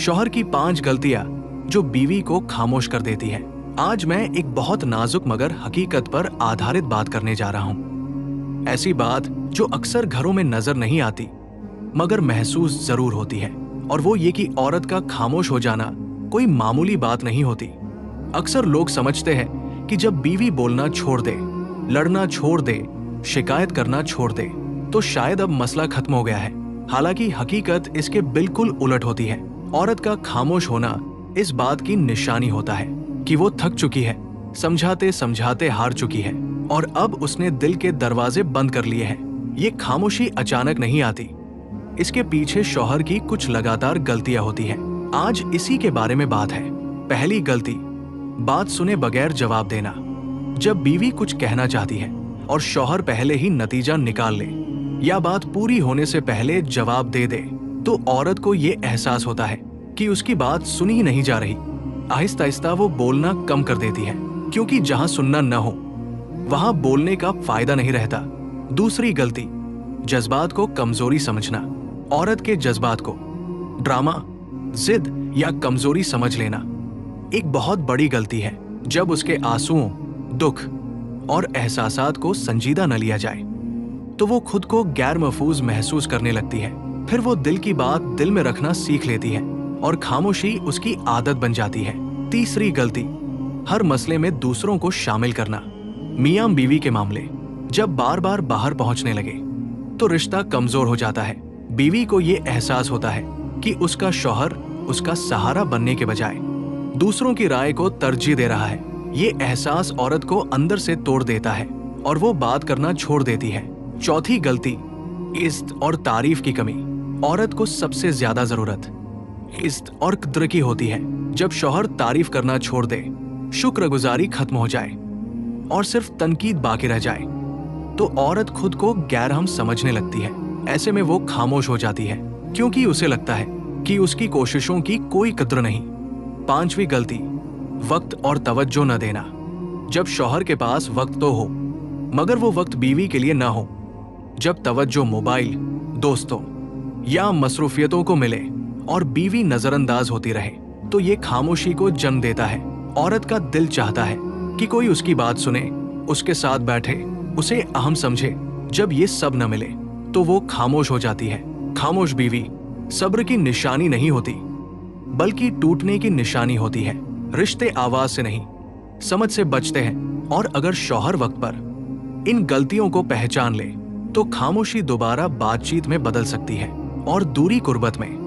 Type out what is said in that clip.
शौहर की 5 गलतियां जो बीवी को खामोश कर देती हैं। आज मैं एक बहुत नाजुक मगर हकीकत पर आधारित बात करने जा रहा हूं। ऐसी बात जो अक्सर घरों में नजर नहीं आती मगर महसूस जरूर होती है, और वो ये कि औरत का खामोश हो जाना कोई मामूली बात नहीं होती। अक्सर लोग समझते हैं कि जब बीवी बोलना छोड़ दे, लड़ना छोड़ दे, शिकायत करना छोड़ दे तो शायद अब मसला खत्म हो गया है। हालांकि हकीकत इसके बिल्कुल उलट होती है। औरत का खामोश होना इस बात की निशानी होता है कि वो थक चुकी है, समझाते समझाते हार चुकी है और अब उसने दिल के दरवाजे बंद कर लिए हैं। ये खामोशी अचानक नहीं आती, इसके पीछे शौहर की कुछ लगातार गलतियां होती हैं। आज इसी के बारे में बात है। पहली गलती, बात सुने बगैर जवाब देना। जब बीवी कुछ कहना चाहती है और शौहर पहले ही नतीजा निकाल ले या बात पूरी होने से पहले जवाब दे दे तो औरत को ये एहसास होता है कि उसकी बात सुनी ही नहीं जा रही। आहिस्ता आहिस्ता वो बोलना कम कर देती है, क्योंकि जहां सुनना न हो वहां बोलने का फायदा नहीं रहता। दूसरी गलती, जज्बात को कमजोरी समझना। औरत के जज्बात को ड्रामा, जिद या कमजोरी समझ लेना एक बहुत बड़ी गलती है। जब उसके आंसुओं, दुख और एहसासात को संजीदा न लिया जाए तो वो खुद को गैर महफूज महसूस करने लगती है। फिर वो दिल की बात दिल में रखना सीख लेती है और खामोशी उसकी आदत बन जाती है। तीसरी गलती, हर मसले में दूसरों को शामिल करना। मियां बीवी के मामले जब बार बार बाहर पहुंचने लगे तो रिश्ता कमजोर हो जाता है। बीवी को ये एहसास होता है कि उसका शौहर उसका सहारा बनने के बजाय दूसरों की राय को तरजीह दे रहा है। ये एहसास औरत को अंदर से तोड़ देता है और वो बात करना छोड़ देती है। चौथी गलती, इज्जत और तारीफ की कमी। औरत को सबसे ज्यादा जरूरत इज्जत और कद्र की होती है। जब शौहर तारीफ करना छोड़ दे, शुक्रगुजारी खत्म हो जाए और सिर्फ तनकीद बाकी रह जाए तो औरत खुद को गैरहम समझने लगती है। ऐसे में वो खामोश हो जाती है क्योंकि उसे लगता है कि उसकी कोशिशों की कोई कद्र नहीं। पांचवी गलती, वक्त और तवज्जो न देना। जब शौहर के पास वक्त तो हो मगर वो वक्त बीवी के लिए ना हो, जब तवज्जो मोबाइल, दोस्तों या मसरूफियतों को मिले और बीवी नजरअंदाज होती रहे तो ये खामोशी को जन्म देता है। औरत का दिल चाहता है कि कोई उसकी बात सुने, उसके साथ बैठे, उसे अहम समझे। जब ये सब न मिले तो वो खामोश हो जाती है। खामोश बीवी सब्र की निशानी नहीं होती बल्कि टूटने की निशानी होती है। रिश्ते आवाज से नहीं, समझ से बचते हैं, और अगर शौहर वक्त पर इन गलतियों को पहचान ले तो खामोशी दोबारा बातचीत में बदल सकती है और दूरी कुर्बत में।